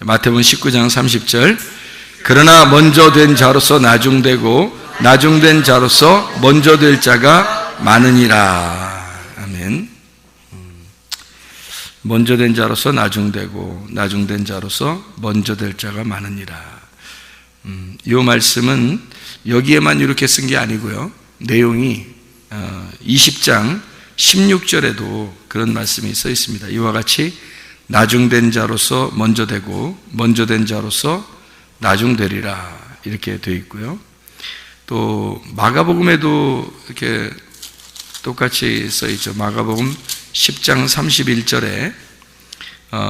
마태복음 19장 30절. 그러나 먼저 된 자로서 나중되고 나중된 자로서 먼저 될 자가 많으니라. 아멘. 먼저 된 자로서 나중되고 나중된 자로서 먼저 될 자가 많으니라. 이 말씀은 여기에만 이렇게 쓴 게 아니고요. 내용이 20장 16절에도 그런 말씀이 써 있습니다. 이와 같이 나중된 자로서 먼저 되고 먼저 된 자로서 나중되리라 이렇게 되어 있고요. 또 마가복음에도 이렇게 똑같이 써 있죠. 마가복음 10장 31절에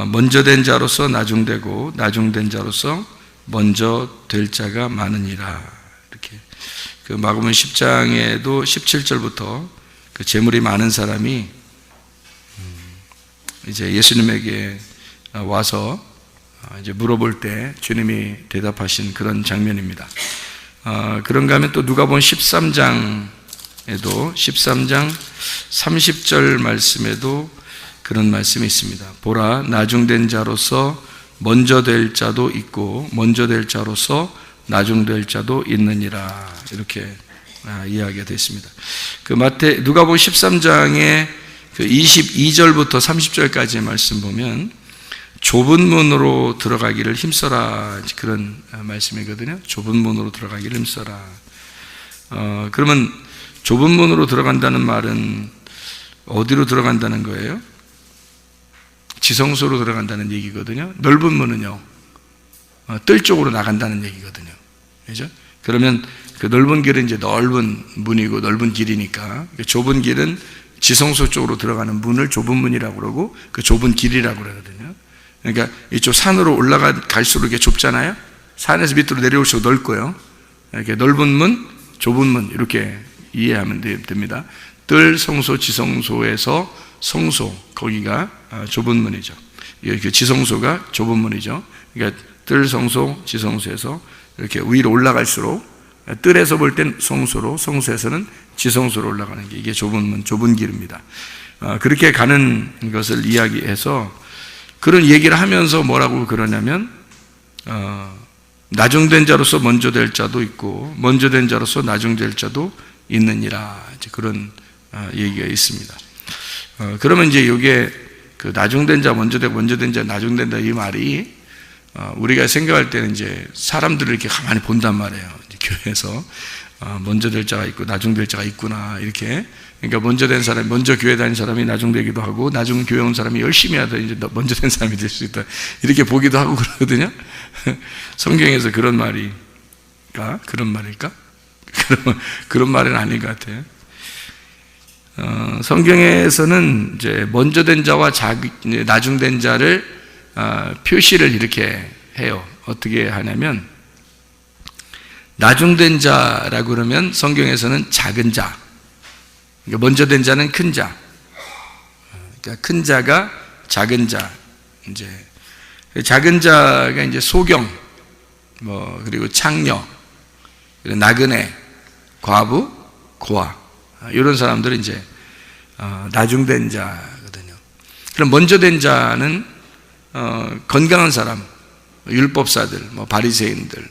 먼저 된 자로서 나중되고 나중된 자로서 먼저 될 자가 많으니라. 이렇게 그 마가복음 10장에도 17절부터 그 재물이 많은 사람이 이제 예수님에게 와서 이제 물어볼 때 주님이 대답하신 그런 장면입니다. 그런가 하면 또 누가복음 13장에도 13장 30절 말씀에도 그런 말씀이 있습니다. 보라, 나중된 자로서 먼저 될 자도 있고 먼저 될 자로서 나중될 자도 있느니라. 이렇게 이야기가 되어 있습니다. 그 누가복음 13장의 그 22절부터 30절까지의 말씀 보면 좁은 문으로 들어가기를 힘써라, 그런 말씀이거든요. 좁은 문으로 들어가기를 힘써라. 그러면 좁은 문으로 들어간다는 말은 어디로 들어간다는 거예요? 지성소로 들어간다는 얘기거든요. 넓은 문은요, 뜰 쪽으로 나간다는 얘기거든요. 그죠? 그러면 그 넓은 길은 이제 넓은 문이고 넓은 길이니까, 좁은 길은 지성소 쪽으로 들어가는 문을 좁은 문이라고 그러고 그 좁은 길이라고 그러거든요. 그러니까 이쪽 산으로 올라갈수록 이게 좁잖아요. 산에서 밑으로 내려올수록 넓고요. 이렇게 넓은 문, 좁은 문 이렇게 이해하면 됩니다. 뜰, 성소, 지성소에서 성소, 거기가 좁은 문이죠. 지성소가 좁은 문이죠. 그러니까 뜰, 성소, 지성소에서 이렇게 위로 올라갈수록, 뜰에서 볼 땐 성소로, 성소에서는 지성소로 올라가는 게 이게 좁은 문, 좁은 길입니다. 그렇게 가는 것을 이야기해서 그런 얘기를 하면서 뭐라고 그러냐면, 나중된 자로서 먼저 될 자도 있고 먼저 된 자로서 나중될 자도 있느니라. 이제 그런 얘기가 있습니다. 그러면 이제 이게 그 나중된 자, 먼저 되고 먼저 된 자, 나중된다 이 말이 우리가 생각할 때는 이제 사람들을 이렇게 가만히 본단 말이에요. 이제 교회에서 먼저 될 자가 있고 나중될 자가 있구나 이렇게. 그러니까 먼저 된 사람이, 먼저 교회 다닌 사람이 나중되기도 하고 나중 교회 온 사람이 열심히 하다 이제 먼저 된 사람이 될 수 있다 이렇게 보기도 하고 그러거든요. 성경에서 그런 말일까? 그런 말은 아닌 것 같아요. 성경에서는 이제 먼저 된 자와 나중된 자를 표시를 이렇게 해요. 어떻게 하냐면, 나중된 자라고 그러면 성경에서는 작은 자, 그러니까 먼저 된 자는 큰 자, 그러니까 큰 자가 작은 자, 이제 작은 자가 이제 소경, 그리고 창녀, 그리고 나그네, 과부, 고아, 이런 사람들은 이제 나중된 자거든요. 그럼 먼저 된 자는 건강한 사람, 율법사들, 바리새인들,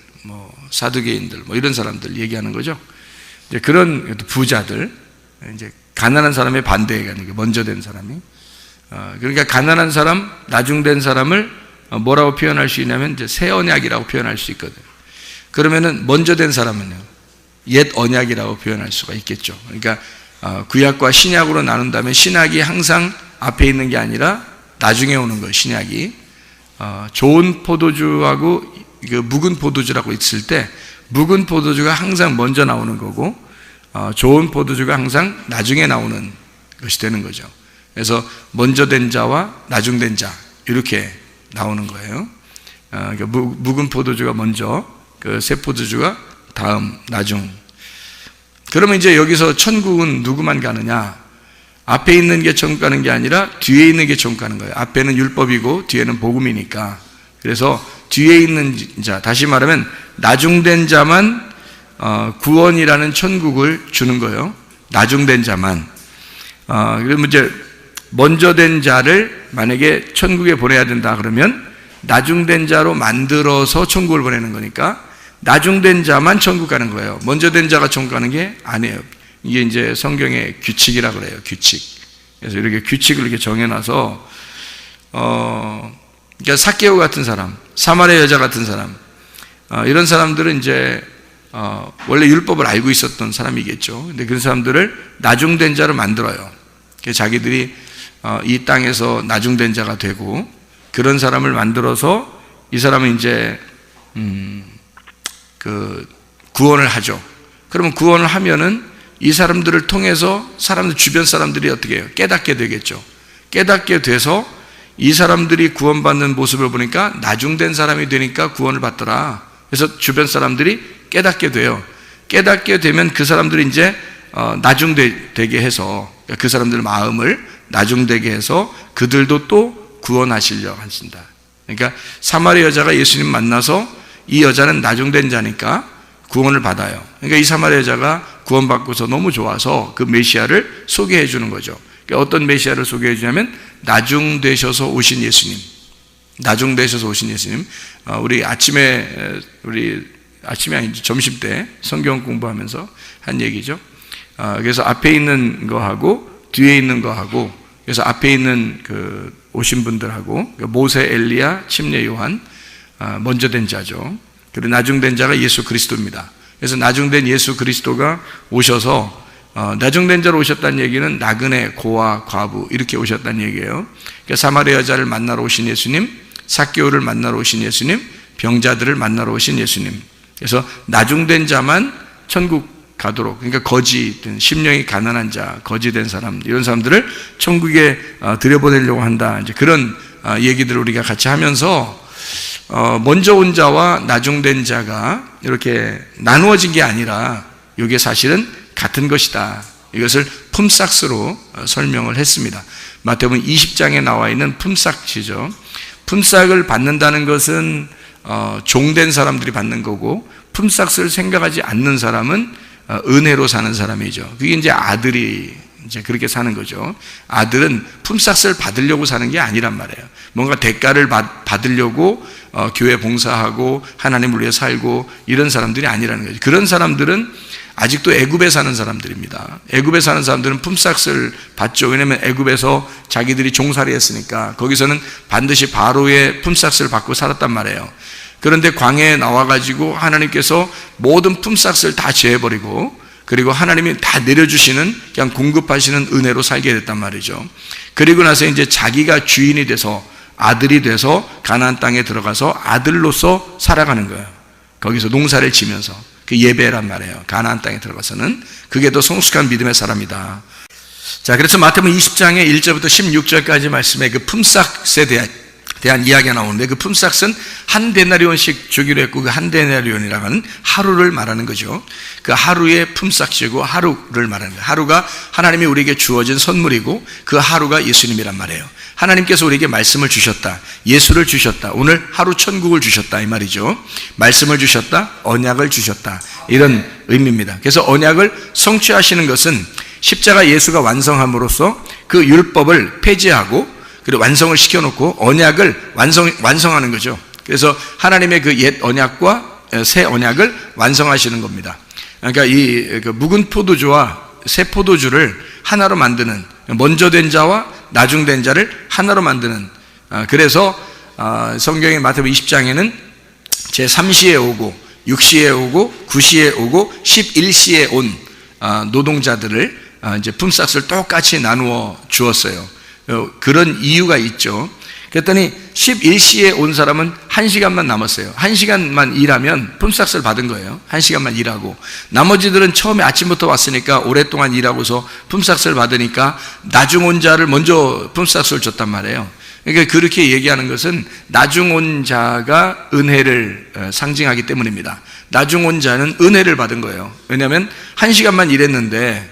사두개인들, 이런 사람들 얘기하는 거죠. 이제 그런 부자들, 이제 가난한 사람의 반대에 가는 게 먼저 된 사람이. 그러니까 가난한 사람, 나중된 사람을 뭐라고 표현할 수 있냐면 이제 새 언약이라고 표현할 수 있거든요. 그러면은 먼저 된 사람은요, 옛 언약이라고 표현할 수가 있겠죠. 그러니까 구약과 신약으로 나눈다면 신약이 항상 앞에 있는 게 아니라 나중에 오는 거예요. 신약이 좋은 포도주하고 묵은 포도주라고 있을 때 묵은 포도주가 항상 먼저 나오는 거고 좋은 포도주가 항상 나중에 나오는 것이 되는 거죠. 그래서 먼저 된 자와 나중된 자 이렇게 나오는 거예요. 그러니까 묵은 포도주가 먼저, 그 새 포도주가 다음, 나중. 그러면 이제 여기서 천국은 누구만 가느냐? 앞에 있는 게 천국 가는 게 아니라 뒤에 있는 게 천국 가는 거예요. 앞에는 율법이고 뒤에는 복음이니까. 그래서 뒤에 있는 자, 다시 말하면 나중된 자만 구원이라는 천국을 주는 거예요. 나중된 자만. 그러면 이제 먼저 된 자를 만약에 천국에 보내야 된다 그러면 나중된 자로 만들어서 천국을 보내는 거니까 나중된 자만 천국 가는 거예요. 먼저 된 자가 천국 가는 게 아니에요. 이게 이제 성경의 규칙이라 그래요. 규칙. 그래서 이렇게 규칙을 이렇게 정해놔서 그러니까 삭개오 같은 사람, 사마리아 여자 같은 사람, 이런 사람들은 이제 원래 율법을 알고 있었던 사람이겠죠. 근데 그런 사람들을 나중된 자로 만들어요. 자기들이 이 땅에서 나중된 자가 되고 그런 사람을 만들어서 이 사람은 이제 그 구원을 하죠. 그러면 구원을 하면은 이 사람들을 통해서 사람들 주변 사람들이 어떻게 해요? 깨닫게 되겠죠. 깨닫게 돼서 이 사람들이 구원받는 모습을 보니까 나중된 사람이 되니까 구원을 받더라. 그래서 주변 사람들이 깨닫게 돼요. 깨닫게 되면 그 사람들이 이제 나중되게 해서 그 사람들 마음을 나중되게 해서 그들도 또 구원하시려고 하신다. 그러니까 사마리아 여자가 예수님 만나서 이 여자는 나중된 자니까 구원을 받아요. 그러니까 이 사마리아 여자가 구원받고서 너무 좋아서 그 메시아를 소개해 주는 거죠. 그러니까 어떤 메시아를 소개해 주냐면 나중되셔서 오신 예수님. 나중되셔서 오신 예수님. 우리 아침에 아니죠. 점심 때 성경 공부하면서 한 얘기죠. 그래서 앞에 있는 거하고 뒤에 있는 거하고, 그래서 앞에 있는 그 오신 분들하고 모세, 엘리야, 침례 요한, 먼저 된 자죠. 그리고 나중된 자가 예수 그리스도입니다. 그래서 나중된 예수 그리스도가 오셔서 나중된 자로 오셨다는 얘기는 나그네, 고아, 과부 이렇게 오셨다는 얘기예요. 그러니까 사마리아 여자를 만나러 오신 예수님, 삭개오를 만나러 오신 예수님, 병자들을 만나러 오신 예수님. 그래서 나중된 자만 천국 가도록, 그러니까 거지, 심령이 가난한 자, 거지된 사람, 이런 사람들을 천국에 들여보내려고 한다. 이제 그런 얘기들을 우리가 같이 하면서 먼저 온 자와 나중된 자가 이렇게 나누어진 게 아니라 이게 사실은 같은 것이다. 이것을 품삯으로 설명을 했습니다. 마태복음 20장에 나와 있는 품삯이죠. 품삯을 받는다는 것은 종된 사람들이 받는 거고, 품삯을 생각하지 않는 사람은 은혜로 사는 사람이죠. 그게 이제 아들이 이제 그렇게 사는 거죠. 아들은 품삯을 받으려고 사는 게 아니란 말이에요. 뭔가 대가를 받으려고 교회 봉사하고 하나님을 위해 살고 이런 사람들이 아니라는 거죠. 그런 사람들은 아직도 애굽에 사는 사람들입니다. 애굽에 사는 사람들은 품삯을 받죠. 왜냐하면 애굽에서 자기들이 종살이 했으니까 거기서는 반드시 바로의 품삯을 받고 살았단 말이에요. 그런데 광야에 나와가지고 하나님께서 모든 품삯을 다 제해버리고, 그리고 하나님이 다 내려주시는, 그냥 공급하시는 은혜로 살게 됐단 말이죠. 그리고 나서 이제 자기가 주인이 돼서, 아들이 돼서 가나안 땅에 들어가서 아들로서 살아가는 거예요. 거기서 농사를 지면서. 그 예배란 말이에요. 가나안 땅에 들어가서는. 그게 더 성숙한 믿음의 사람이다. 자, 그래서 마태복음 20장의 1절부터 16절까지 말씀에 그 품삯에 대한 이야기가 나오는데, 그 품삯은 한 데나리온씩 주기로 했고, 그 한 데나리온이라고 하는 하루를 말하는 거죠. 그 하루의 품삯이고 하루를 말하는 거예요. 하루가 하나님이 우리에게 주어진 선물이고, 그 하루가 예수님이란 말이에요. 하나님께서 우리에게 말씀을 주셨다, 예수를 주셨다, 오늘 하루 천국을 주셨다, 이 말이죠. 말씀을 주셨다, 언약을 주셨다, 이런 의미입니다. 그래서 언약을 성취하시는 것은 십자가 예수가 완성함으로써 그 율법을 폐지하고, 그리고 완성을 시켜놓고 언약을 완성하는 거죠. 그래서 하나님의 그 옛 언약과 새 언약을 완성하시는 겁니다. 그러니까 이 묵은 포도주와 새 포도주를 하나로 만드는, 먼저 된 자와 나중된 자를 하나로 만드는, 그래서 성경의 마태복음 20장에는 제3시에 오고 6시에 오고 9시에 오고 11시에 온 노동자들을 이제 품삯을 똑같이 나누어 주었어요. 그런 이유가 있죠. 그랬더니 11시에 온 사람은 1시간만 남았어요. 1시간만 일하면 품삯을 받은 거예요. 1시간만 일하고, 나머지들은 처음에 아침부터 왔으니까 오랫동안 일하고서 품삯을 받으니까 나중 온 자를 먼저 품삯을 줬단 말이에요. 그러니까 그렇게 얘기하는 것은 나중 온 자가 은혜를 상징하기 때문입니다. 나중 온 자는 은혜를 받은 거예요. 왜냐하면 1시간만 일했는데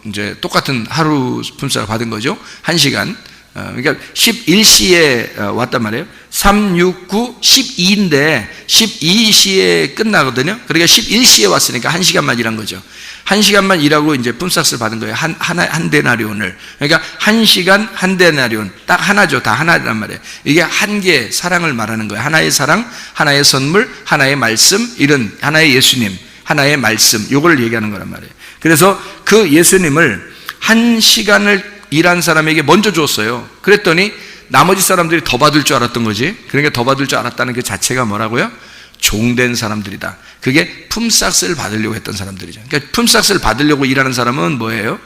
이제 똑같은 하루 품삯을 받은 거죠. 1시간. 그러니까 11시에 왔단 말이에요. 3, 6, 9, 12인데 12시에 끝나거든요. 그러니까 11시에 왔으니까 1시간만 일한 거죠. 1시간만 일하고 이제 품삯을 받은 거예요. 한 데나리온을. 그러니까 1시간 한 데나리온. 딱 하나죠. 다 하나란 말이에요. 이게 한 개의 사랑을 말하는 거예요. 하나의 사랑, 하나의 선물, 하나의 말씀, 이런 하나의 예수님, 하나의 말씀, 요걸 얘기하는 거란 말이에요. 그래서 그 예수님을 1시간을 일한 사람에게 먼저 줬어요. 그랬더니 나머지 사람들이 더 받을 줄 알았던 거지. 그러니까 더 받을 줄 알았다는 그 자체가 뭐라고요? 종된 사람들이다. 그게 품삯을 받으려고 했던 사람들이죠. 그러니까 품삯을 받으려고 일하는 사람은 뭐예요?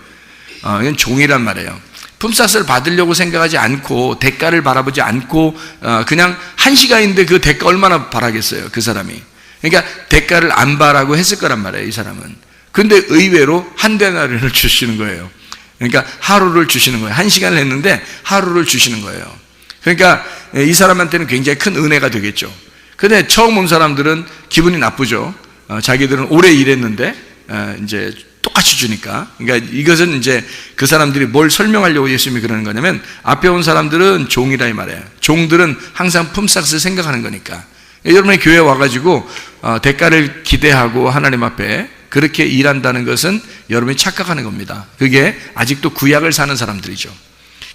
이건 종이란 말이에요. 품삯을 받으려고 생각하지 않고 대가를 바라보지 않고 그냥 1시간인데 그 대가 얼마나 바라겠어요, 그 사람이. 그러니까 대가를 안 바라고 했을 거란 말이에요, 이 사람은. 근데 의외로 한 데나리온을 주시는 거예요. 그러니까 하루를 주시는 거예요. 1시간을 했는데 하루를 주시는 거예요. 그러니까 이 사람한테는 굉장히 큰 은혜가 되겠죠. 근데 처음 온 사람들은 기분이 나쁘죠. 자기들은 오래 일했는데 이제 똑같이 주니까. 그러니까 이것은 이제 그 사람들이 뭘 설명하려고 예수님이 그러는 거냐면, 앞에 온 사람들은 종이라 이 말이에요. 종들은 항상 품삯을 생각하는 거니까. 여러분의 교회에 와가지고 대가를 기대하고 하나님 앞에 그렇게 일한다는 것은 여러분이 착각하는 겁니다. 그게 아직도 구약을 사는 사람들이죠.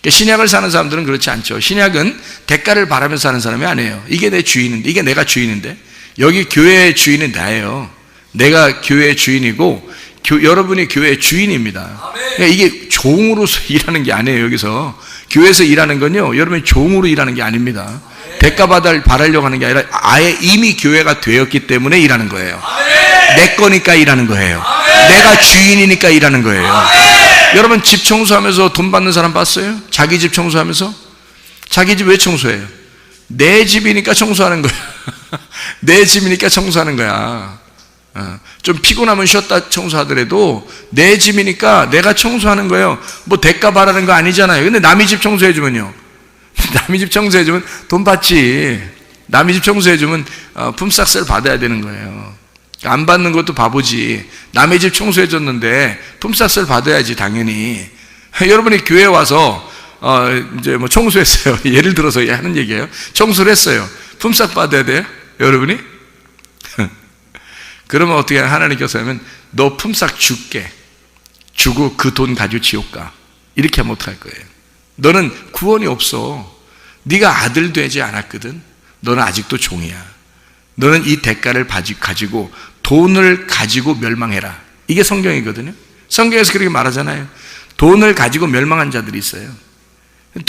신약을 사는 사람들은 그렇지 않죠. 신약은 대가를 바라면서 사는 사람이 아니에요. 이게 내 주인인데, 이게 내가 주인인데, 여기 교회의 주인은 나예요. 내가 교회의 주인이고 여러분이 교회의 주인입니다. 그러니까 이게 종으로서 일하는 게 아니에요. 여기서 교회에서 일하는 건요, 여러분이 종으로 일하는 게 아닙니다. 대가 바라려고 하는 게 아니라 아예 이미 교회가 되었기 때문에 일하는 거예요. 내 거니까 일하는 거예요. 내가 주인이니까 일하는 거예요. 여러분 집 청소하면서 돈 받는 사람 봤어요? 자기 집 청소하면서? 자기 집 왜 청소해요? 내 집이니까 청소하는 거야. 내 집이니까 청소하는 거야. 좀 피곤하면 쉬었다 청소하더라도 내 집이니까 내가 청소하는 거예요. 뭐 대가 바라는 거 아니잖아요. 근데 남의 집 청소해주면요, 남의 집 청소해주면 돈 받지. 남의 집 청소해주면 품삯을 받아야 되는 거예요. 안 받는 것도 바보지. 남의 집 청소해줬는데 품삯을 받아야지, 당연히. 여러분이 교회 와서 이제 뭐 청소했어요. 예를 들어서 하는 얘기예요. 청소를 했어요. 품삯 받아야 돼요, 여러분이? 그러면 어떻게 하나님께서 하면, 너 품삯 줄게. 주고 그 돈 가지고 지옥 가. 이렇게 하면 어떡할 거예요? 너는 구원이 없어. 네가 아들 되지 않았거든. 너는 아직도 종이야. 너는 이 대가를 가지고 돈을 가지고 멸망해라. 이게 성경이거든요. 성경에서 그렇게 말하잖아요. 돈을 가지고 멸망한 자들이 있어요.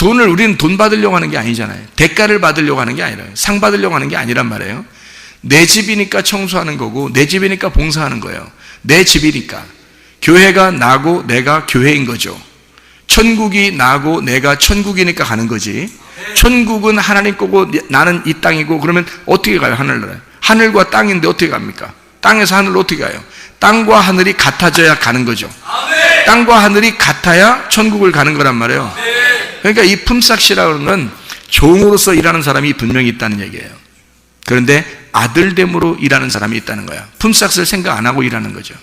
우리는 돈 받으려고 하는 게 아니잖아요. 대가를 받으려고 하는 게 아니라요. 상 받으려고 하는 게 아니란 말이에요. 내 집이니까 청소하는 거고, 내 집이니까 봉사하는 거예요. 내 집이니까. 교회가 나고 내가 교회인 거죠. 천국이 나고 내가 천국이니까 가는 거지. 천국은 하나님 거고 나는 이 땅이고, 그러면 어떻게 가요? 하늘나라에. 하늘과 땅인데 어떻게 갑니까? 땅에서 하늘로 어떻게 가요? 땅과 하늘이 같아져야 가는 거죠. 땅과 하늘이 같아야 천국을 가는 거란 말이에요. 그러니까 이 품삯이라는 건 종으로서 일하는 사람이 분명히 있다는 얘기예요. 그런데 아들됨으로 일하는 사람이 있다는 거야. 품삯을 생각 안 하고 일하는 거죠.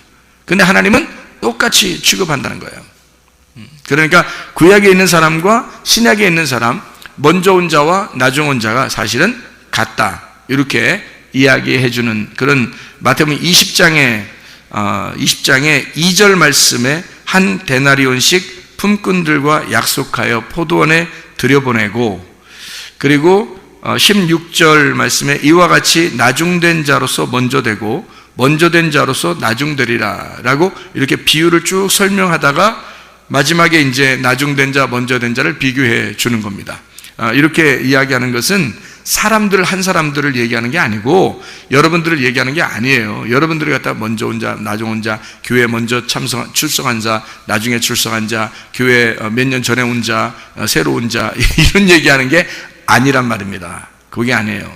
근데 하나님은 똑같이 취급한다는 거예요. 그러니까 구약에 있는 사람과 신약에 있는 사람, 먼저 온 자와 나중 온 자가 사실은 같다, 이렇게 이야기해 주는 그런 마태복음 20장의 2절 말씀에 한 데나리온씩 품꾼들과 약속하여 포도원에 들여보내고, 그리고 16절 말씀에 이와 같이 나중된 자로서 먼저 되고 먼저 된 자로서 나중되리라 라고 이렇게 비유를 쭉 설명하다가 마지막에 이제 나중된 자, 먼저 된 자를 비교해 주는 겁니다. 이렇게 이야기하는 것은 사람들 한 사람들을 얘기하는 게 아니고 여러분들을 얘기하는 게 아니에요. 여러분들이 갖다 먼저 온 자, 나중 온 자, 교회 먼저 출석한 자, 나중에 출석한 자, 교회 몇 년 전에 온 자, 새로 온 자, 이런 얘기하는 게 아니란 말입니다. 그게 아니에요.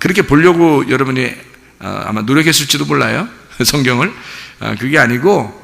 그렇게 보려고 여러분이 아마 노력했을지도 몰라요. 성경을. 그게 아니고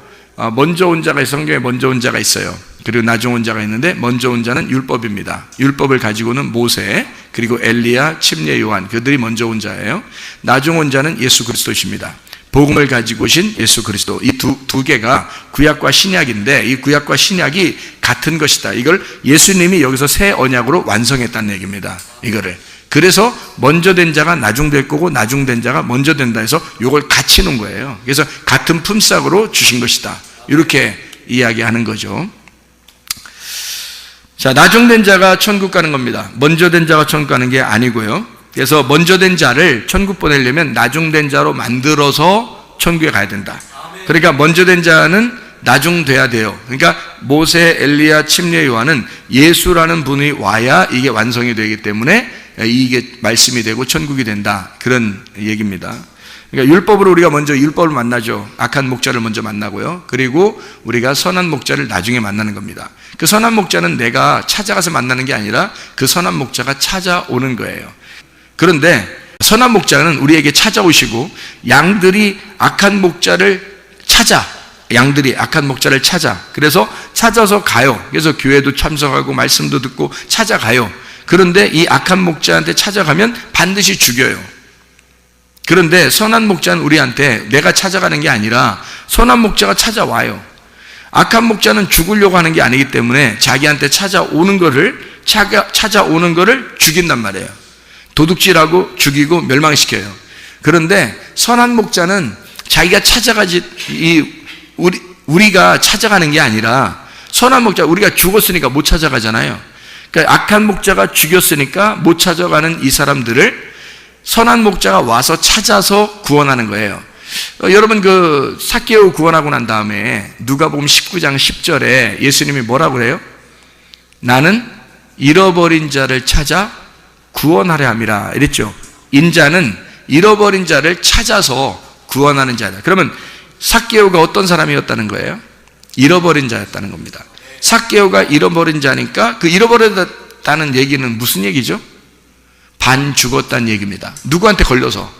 먼저 온 자가 성경에 먼저 온 자가 있어요. 그리고 나중 온 자가 있는데 먼저 온 자는 율법입니다. 율법을 가지고는 모세, 그리고 엘리야, 침례 요한, 그들이 먼저 온 자예요. 나중 온 자는 예수 그리스도십니다. 복음을 가지고 오신 예수 그리스도. 이 두 개가 구약과 신약인데 이 구약과 신약이 같은 것이다. 이걸 예수님이 여기서 새 언약으로 완성했다는 얘기입니다. 이거를. 그래서 먼저 된 자가 나중될 거고 나중된 자가 먼저 된다 해서 이걸 같이 놓은 거예요. 그래서 같은 품삯으로 주신 것이다, 이렇게 이야기하는 거죠. 자, 나중된 자가 천국 가는 겁니다. 먼저 된 자가 천국 가는 게 아니고요. 그래서 먼저 된 자를 천국 보내려면 나중된 자로 만들어서 천국에 가야 된다. 그러니까 먼저 된 자는 나중돼야 돼요. 그러니까 모세, 엘리야, 침례, 요한은 예수라는 분이 와야 이게 완성이 되기 때문에 이게 말씀이 되고 천국이 된다, 그런 얘기입니다. 그러니까 율법으로 우리가 먼저 율법을 만나죠. 악한 목자를 먼저 만나고요. 그리고 우리가 선한 목자를 나중에 만나는 겁니다. 그 선한 목자는 내가 찾아가서 만나는 게 아니라 그 선한 목자가 찾아오는 거예요. 그런데 선한 목자는 우리에게 찾아오시고 양들이 악한 목자를 찾아, 그래서 찾아서 가요. 그래서 교회도 참석하고 말씀도 듣고 찾아가요. 그런데 이 악한 목자한테 찾아가면 반드시 죽여요. 그런데 선한 목자는 우리한테 내가 찾아가는 게 아니라 선한 목자가 찾아와요. 악한 목자는 죽으려고 하는 게 아니기 때문에 자기한테 찾아오는 거를 죽인단 말이에요. 도둑질하고 죽이고 멸망시켜요. 그런데 선한 목자는 자기가 우리가 찾아가는 게 아니라, 선한 목자, 우리가 죽었으니까 못 찾아가잖아요. 그러니까 악한 목자가 죽였으니까 못 찾아가는 이 사람들을 선한 목자가 와서 찾아서 구원하는 거예요. 여러분, 그 삭개오 구원하고 난 다음에 누가복음 19장 10절에 예수님이 뭐라고 그래요? 나는 잃어버린 자를 찾아 구원하려 함이라 이랬죠. 인자는 잃어버린 자를 찾아서 구원하는 자다. 그러면 삭개오가 어떤 사람이었다는 거예요? 잃어버린 자였다는 겁니다. 삭개오가 잃어버린 자니까 그 잃어버렸다는 얘기는 무슨 얘기죠? 반 죽었다는 얘기입니다. 누구한테 걸려서?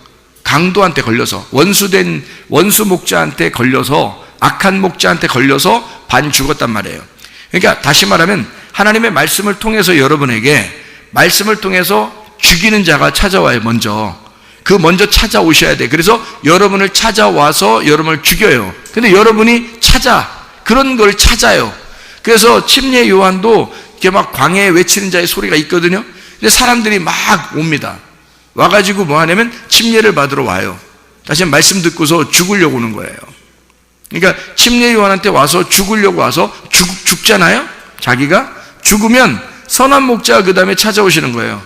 강도한테 걸려서, 원수 목자한테 걸려서, 악한 목자한테 걸려서 반 죽었단 말이에요. 그러니까 다시 말하면 하나님의 말씀을 통해서 여러분에게 말씀을 통해서 죽이는 자가 찾아와요. 먼저 찾아오셔야 돼. 그래서 여러분을 찾아와서 여러분을 죽여요. 근데 여러분이 그런 걸 찾아요. 그래서 침례 요한도 이렇게 막 광야에 외치는 자의 소리가 있거든요. 근데 사람들이 막 옵니다. 와가지고 뭐 하냐면 침례를 받으러 와요. 다시 말씀 듣고서 죽으려고 오는 거예요. 그러니까 침례 요한한테 와서 죽으려고 와서 죽잖아요. 자기가 죽으면 선한 목자가 그 다음에 찾아오시는 거예요.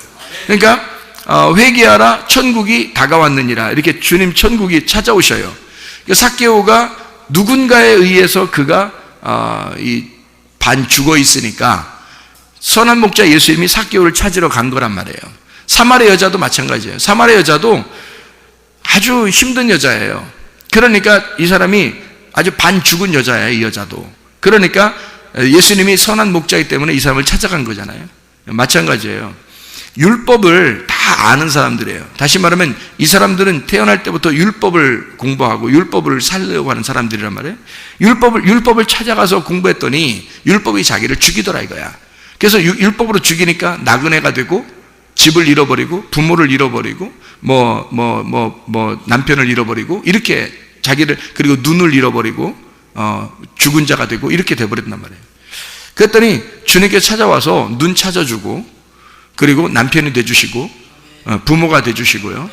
그러니까 회개하라, 천국이 다가왔느니라, 이렇게 주님 천국이 찾아오셔요. 삭개오가 누군가에 의해서 그가 반 죽어 있으니까 선한 목자 예수님이 삭개오를 찾으러 간 거란 말이에요. 사마리아 여자도 마찬가지예요. 사마리아 여자도 아주 힘든 여자예요. 그러니까 이 사람이 아주 반 죽은 여자예요. 이 여자도. 그러니까 예수님이 선한 목자이기 때문에 이 사람을 찾아간 거잖아요. 마찬가지예요. 율법을 다 아는 사람들이에요. 다시 말하면 이 사람들은 태어날 때부터 율법을 공부하고 율법을 살려고 하는 사람들이란 말이에요. 율법을 찾아가서 공부했더니 율법이 자기를 죽이더라 이거야. 그래서 율법으로 죽이니까 나그네가 되고, 집을 잃어버리고, 부모를 잃어버리고, 남편을 잃어버리고, 이렇게 자기를, 그리고 눈을 잃어버리고, 죽은 자가 되고, 이렇게 돼버렸단 말이에요. 그랬더니 주님께 찾아와서 눈 찾아주고, 그리고 남편이 돼주시고, 부모가 돼주시고요,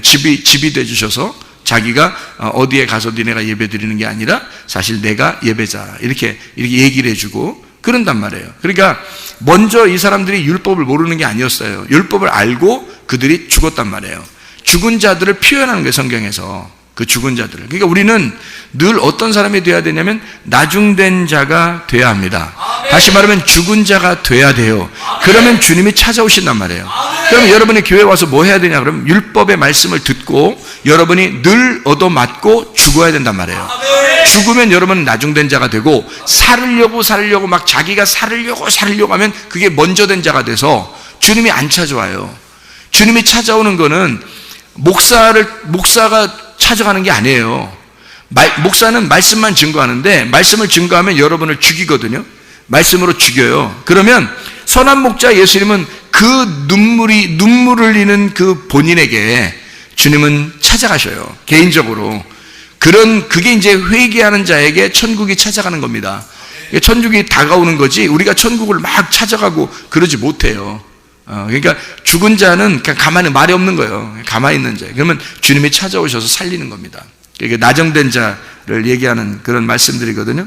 집이 돼주셔서 자기가 어디에 가서 니네가 예배 드리는 게 아니라 사실 내가 예배자, 이렇게 얘기를 해주고 그런단 말이에요. 그러니까 먼저 이 사람들이 율법을 모르는 게 아니었어요. 율법을 알고 그들이 죽었단 말이에요. 죽은 자들을 표현하는 거예요, 성경에서. 그 죽은 자들을. 그러니까 우리는 늘 어떤 사람이 돼야 되냐면 나중된 자가 돼야 합니다. 다시 말하면 죽은 자가 돼야 돼요. 그러면 주님이 찾아오신단 말이에요. 그럼 여러분이 교회 와서 뭐 해야 되냐? 그러면 율법의 말씀을 듣고 여러분이 늘 얻어맞고 죽어야 된단 말이에요. 죽으면 여러분은 나중된 자가 되고, 살으려고 막 자기가 살으려고 하면 그게 먼저 된 자가 돼서 주님이 안 찾아와요. 주님이 찾아오는 거는 목사가 찾아가는 게 아니에요. 목사는 말씀만 증거하는데, 말씀을 증거하면 여러분을 죽이거든요. 말씀으로 죽여요. 그러면 선한 목자 예수님은 그 눈물을 흘리는 그 본인에게 주님은 찾아가셔요. 개인적으로. 그게 이제 회개하는 자에게 천국이 찾아가는 겁니다. 천국이 다가오는 거지 우리가 천국을 막 찾아가고 그러지 못해요. 그러니까 죽은 자는 그냥 가만히 말이 없는 거예요. 가만히 있는 자. 그러면 주님이 찾아오셔서 살리는 겁니다. 이게 나중된 자를 얘기하는 그런 말씀들이거든요.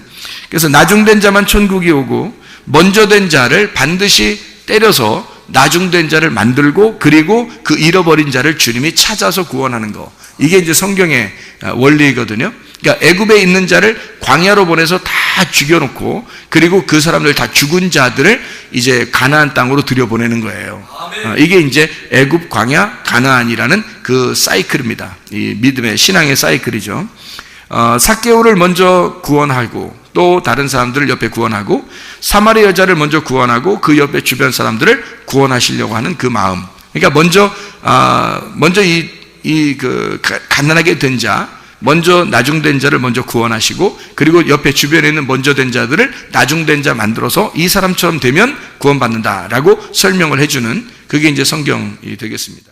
그래서 나중된 자만 천국이 오고 먼저 된 자를 반드시 때려서 나중된 자를 만들고 그리고 그 잃어버린 자를 주님이 찾아서 구원하는 거. 이게 이제 성경의 원리거든요. 그러니까 애굽에 있는 자를 광야로 보내서 다 죽여놓고 그리고 그 사람들 다 죽은 자들을 이제 가나안 땅으로 들여보내는 거예요. 이게 이제 애굽, 광야, 가나안이라는 그 사이클입니다. 이 믿음의 신앙의 사이클이죠. 삭개오를 먼저 구원하고 또 다른 사람들을 옆에 구원하고 사마리 여자를 먼저 구원하고 그 옆에 주변 사람들을 구원하시려고 하는 그 마음. 그러니까 먼저 그 가난하게 된 자, 먼저 나중된 자를 먼저 구원하시고 그리고 옆에 주변에 있는 먼저 된 자들을 나중된 자 만들어서 이 사람처럼 되면 구원받는다라고 설명을 해주는 그게 이제 성경이 되겠습니다.